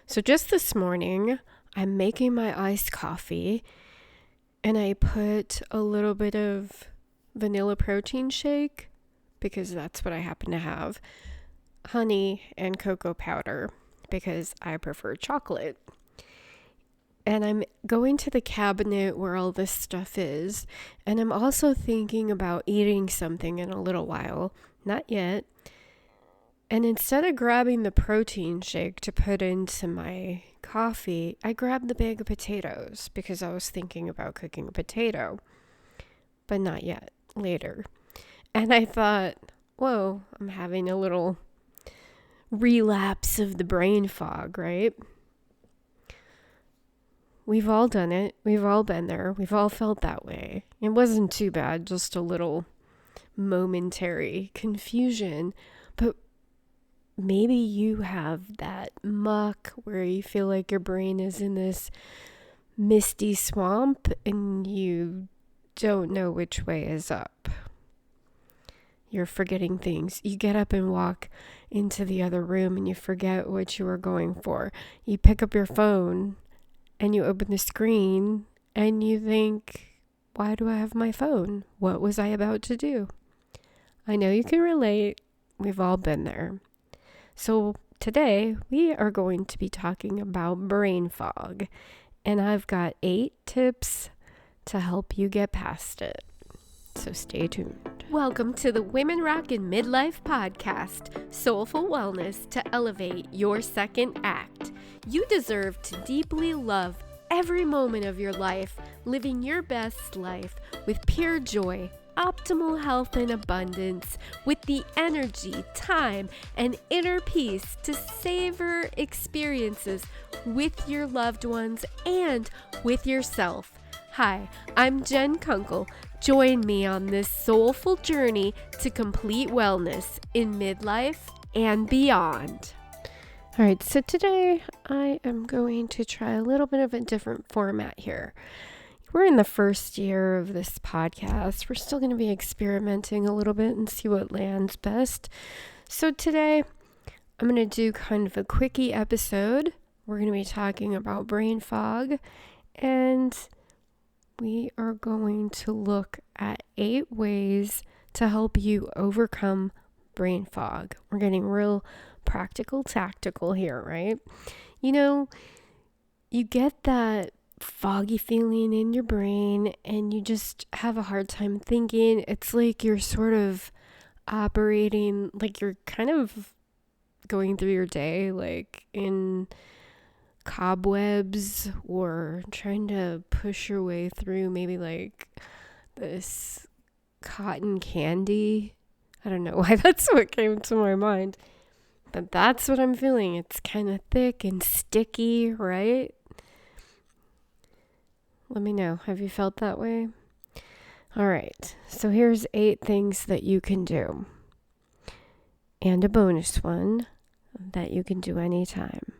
So just this morning, I'm making my iced coffee and I put a little bit of vanilla protein shake because that's what I happen to have, honey and cocoa powder because I prefer chocolate. And I'm going to the cabinet where all this stuff is, and I'm also thinking about eating something in a little while. Not yet. And instead of grabbing the protein shake to put into my coffee, I grabbed the bag of potatoes because I was thinking about cooking a potato. But not yet, later. And I thought, whoa, I'm having a little relapse of the brain fog, right? We've all done it. We've all been there. We've all felt that way. It wasn't too bad, just a little momentary confusion. But maybe you have that muck where you feel like your brain is in this misty swamp and you don't know which way is up. You're forgetting things. You get up and walk into the other room and you forget what you were going for. You pick up your phone and you open the screen and you think, why do I have my phone? What was I about to do? I know you can relate. We've all been there. So today we are going to be talking about brain fog, and I've got 8 tips to help you get past it. So stay tuned. Welcome to the Women Rockin' Midlife Podcast, soulful wellness to elevate your second act. You deserve to deeply love every moment of your life, living your best life with pure joy, optimal health and abundance, with the energy, time, and inner peace to savor experiences with your loved ones and with yourself. Hi, I'm Jen Kunkel. Join me on this soulful journey to complete wellness in midlife and beyond. All right, so today I am going to try a little bit of a different format here. We're in the first year of this podcast. We're still going to be experimenting a little bit and see what lands best. So today I'm going to do kind of a quickie episode. We're going to be talking about brain fog, and we are going to look at 8 ways to help you overcome brain fog. We're getting real practical, tactical here, right? You know, you get that foggy feeling in your brain and you just have a hard time thinking. It's like you're sort of operating, like you're kind of going through your day like in cobwebs, or trying to push your way through maybe like this cotton candy. I don't know why that's what came to my mind, but that's what I'm feeling. It's kind of thick and sticky, right? Let me know. Have you felt that way? All right. So here's 8 things that you can do. And a bonus one that you can do anytime.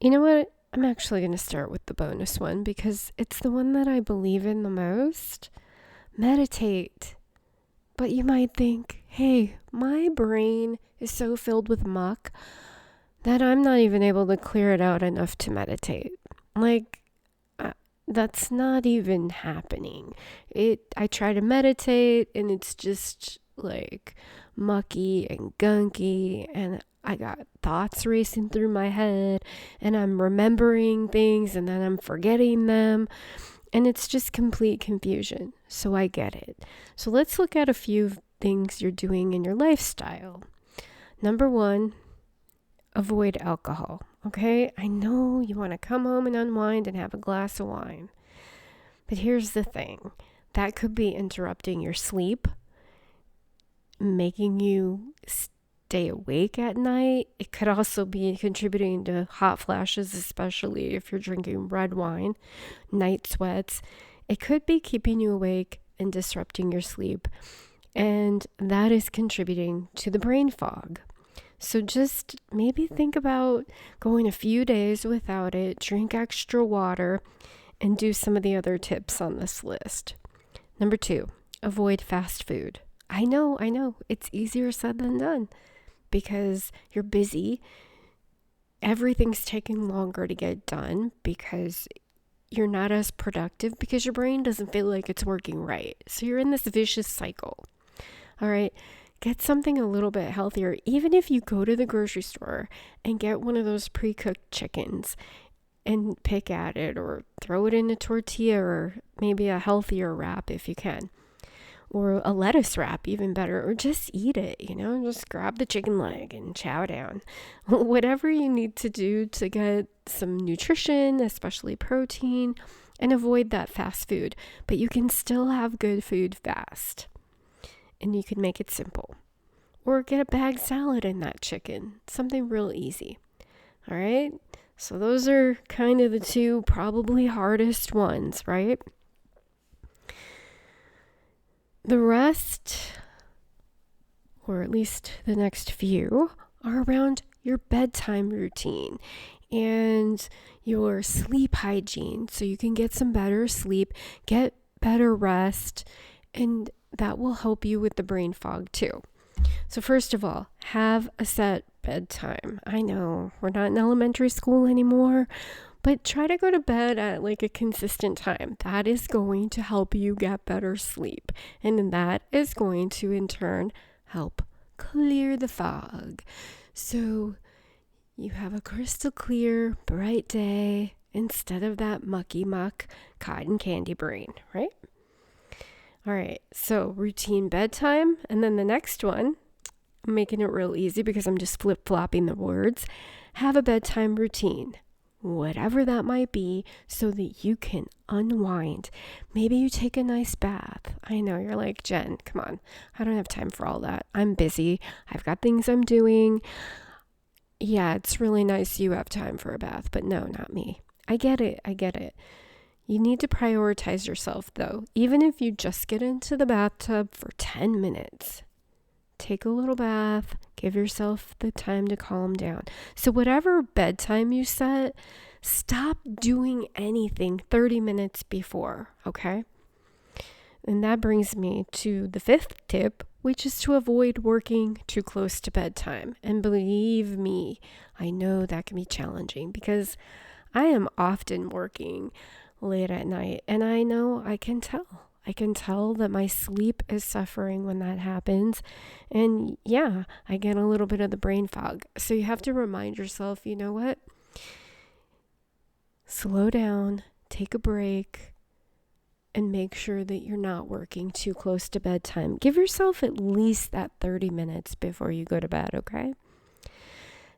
You know what? I'm actually going to start with the bonus one because it's the one that I believe in the most. Meditate. But you might think, hey, my brain is so filled with muck that I'm not even able to clear it out enough to meditate. That's not even happening. I try to meditate and it's just like mucky and gunky, and I got thoughts racing through my head and I'm remembering things and then I'm forgetting them, and it's just complete confusion. So I get it. So let's look at a few things you're doing in your lifestyle. Number 1, avoid alcohol. Okay, I know you want to come home and unwind and have a glass of wine. But here's the thing. That could be interrupting your sleep, making you stay awake at night. It could also be contributing to hot flashes, especially if you're drinking red wine, night sweats. It could be keeping you awake and disrupting your sleep. And that is contributing to the brain fog. So just maybe think about going a few days without it, drink extra water, and do some of the other tips on this list. Number 2, avoid fast food. I know, it's easier said than done because you're busy. everything's taking longer to get done because you're not as productive because your brain doesn't feel like it's working right. So you're in this vicious cycle. All right. Get something a little bit healthier. Even if you go to the grocery store and get one of those pre-cooked chickens and pick at it, or throw it in a tortilla, or maybe a healthier wrap if you can, or a lettuce wrap, even better, or just eat it, just grab the chicken leg and chow down. Whatever you need to do to get some nutrition, especially protein, and avoid that fast food. But you can still have good food fast, and you can make it simple. Or get a bag salad in that chicken, something real easy. All right? So those are kind of the two probably hardest ones, right? The rest, or at least the next few, are around your bedtime routine and your sleep hygiene. So you can get some better sleep, get better rest, and that will help you with the brain fog too. So first of all, have a set bedtime. I know we're not in elementary school anymore, but try to go to bed at like a consistent time. That is going to help you get better sleep. And that is going to in turn help clear the fog. So you have a crystal clear, bright day instead of that mucky muck cotton candy brain, right? All right, so routine bedtime. And then the next one, I'm making it real easy because I'm just flip-flopping the words. Have a bedtime routine, whatever that might be, so that you can unwind. Maybe you take a nice bath. I know you're like, Jen, come on. I don't have time for all that. I'm busy. I've got things I'm doing. Yeah, it's really nice you have time for a bath, but no, not me. I get it. You need to prioritize yourself, though. Even if you just get into the bathtub for 10 minutes, take a little bath, give yourself the time to calm down. So whatever bedtime you set, stop doing anything 30 minutes before, okay? And that brings me to the fifth tip, which is to avoid working too close to bedtime. And believe me, I know that can be challenging because I am often working late at night, and I know I can tell that my sleep is suffering when that happens. And yeah, I get a little bit of the brain fog. So you have to remind yourself, you know what? Slow down, take a break, and make sure that you're not working too close to bedtime. Give yourself at least that 30 minutes before you go to bed, okay?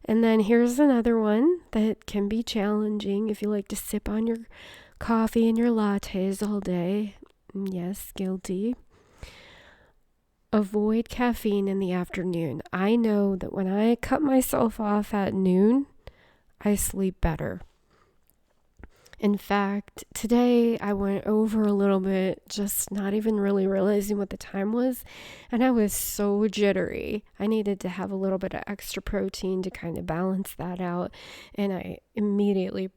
And then here's another one that can be challenging if you like to sip on your coffee and your lattes all day. Yes, guilty. Avoid caffeine in the afternoon. I know that when I cut myself off at noon, I sleep better. In fact, today I went over a little bit, just not even really realizing what the time was, and I was so jittery. I needed to have a little bit of extra protein to kind of balance that out, and I immediately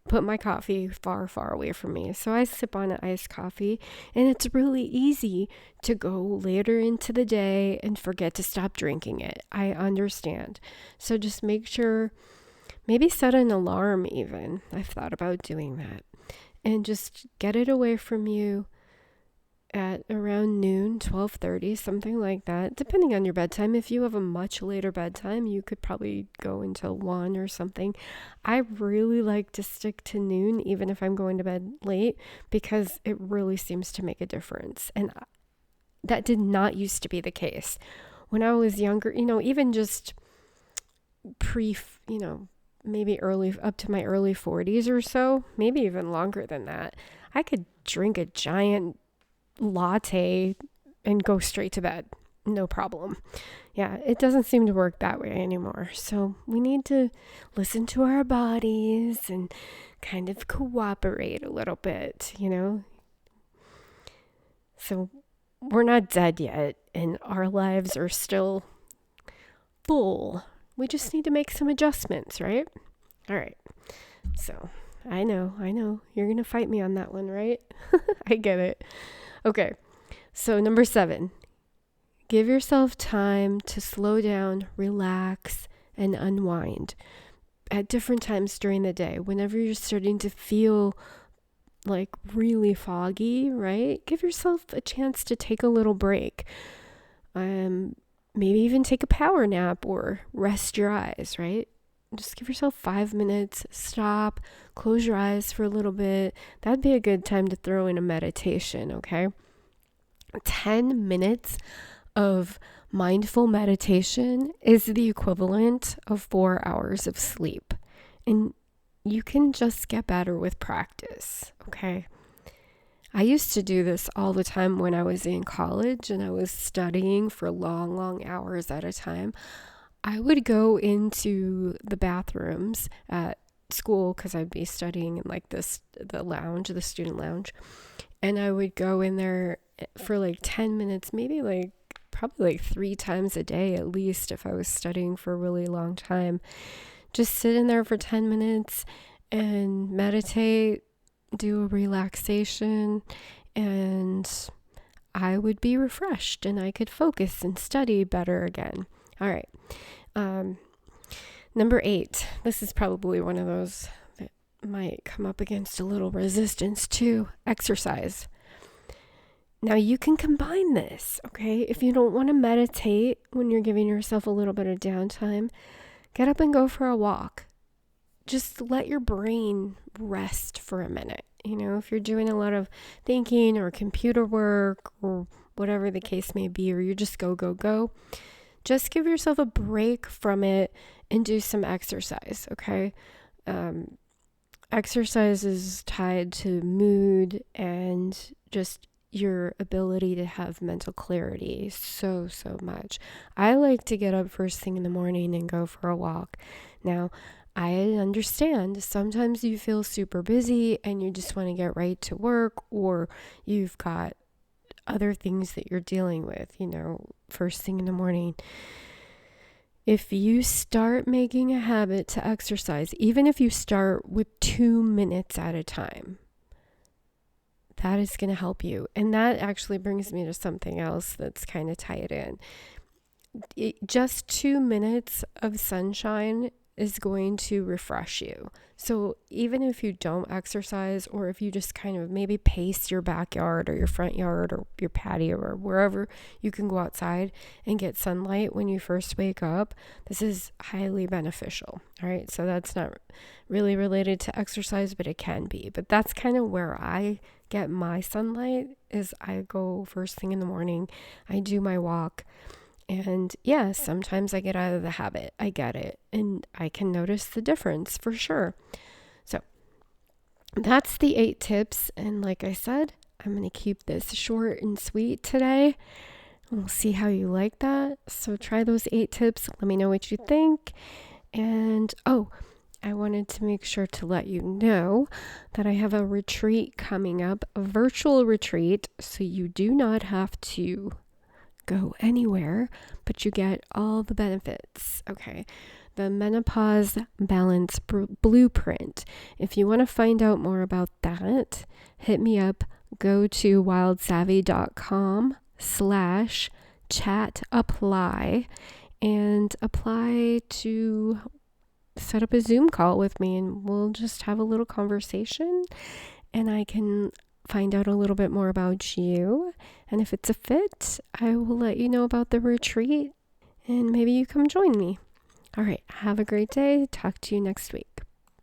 put my coffee far, far away from me. So I sip on an iced coffee, and it's really easy to go later into the day and forget to stop drinking it. I understand. So just make sure, maybe set an alarm even. I've thought about doing that. And just get it away from you at around noon, 12:30, something like that, depending on your bedtime. If you have a much later bedtime, you could probably go until 1 or something. I really like to stick to noon, even if I'm going to bed late, because it really seems to make a difference. And that did not used to be the case. When I was younger, even just maybe early, up to my early 40s or so, maybe even longer than that, I could drink a giant latte and go straight to bed. No problem. Yeah, it doesn't seem to work that way anymore. So we need to listen to our bodies and kind of cooperate a little bit, So we're not dead yet, and our lives are still full. We just need to make some adjustments, right? All right. So I know. You're going to fight me on that one, right? I get it. Okay. So number 7, give yourself time to slow down, relax, and unwind. at different times during the day, whenever you're starting to feel like really foggy, right? Give yourself a chance to take a little break. Maybe even take a power nap or rest your eyes, right? Just give yourself 5 minutes, stop, close your eyes for a little bit. That'd be a good time to throw in a meditation, okay? 10 minutes of mindful meditation is the equivalent of 4 hours of sleep. And you can just get better with practice, okay? I used to do this all the time when I was in college and I was studying for long, long hours at a time. I would go into the bathrooms at school because I'd be studying in like the student lounge. And I would go in there for like 10 minutes, maybe probably 3 times a day at least if I was studying for a really long time. Just sit in there for 10 minutes and meditate, do a relaxation, and I would be refreshed and I could focus and study better again. All right. Number 8. This is probably one of those that might come up against a little resistance too. Exercise. Now you can combine this, okay? If you don't want to meditate when you're giving yourself a little bit of downtime, get up and go for a walk. Just let your brain rest for a minute. If you're doing a lot of thinking or computer work or whatever the case may be, or you just go, just give yourself a break from it and do some exercise, okay? Exercise is tied to mood and just your ability to have mental clarity so much. I like to get up first thing in the morning and go for a walk. Now, I understand sometimes you feel super busy and you just want to get right to work, or you've got other things that you're dealing with, first thing in the morning. If you start making a habit to exercise, even if you start with 2 minutes at a time, that is going to help you. And that actually brings me to something else that's kind of tied in. Just 2 minutes of sunshine is going to refresh you. So even if you don't exercise, or if you just kind of maybe pace your backyard or your front yard or your patio or wherever you can go outside and get sunlight when you first wake up, this is highly beneficial. All right. So that's not really related to exercise, but it can be. But that's kind of where I get my sunlight, is I go first thing in the morning, I do my walk. And yeah, sometimes I get out of the habit. I get it. And I can notice the difference for sure. So that's the 8 tips. And like I said, I'm going to keep this short and sweet today. We'll see how you like that. So try those 8 tips. Let me know what you think. And I wanted to make sure to let you know that I have a retreat coming up, a virtual retreat. So you do not have to go anywhere, but you get all the benefits. Okay. The Menopause Balance Blueprint. If you want to find out more about that, hit me up. Go to wildsavvy.com/chat apply and apply to set up a Zoom call with me, and we'll just have a little conversation and I can find out a little bit more about you. And if it's a fit, I will let you know about the retreat and maybe you come join me. All right. Have a great day. Talk to you next week.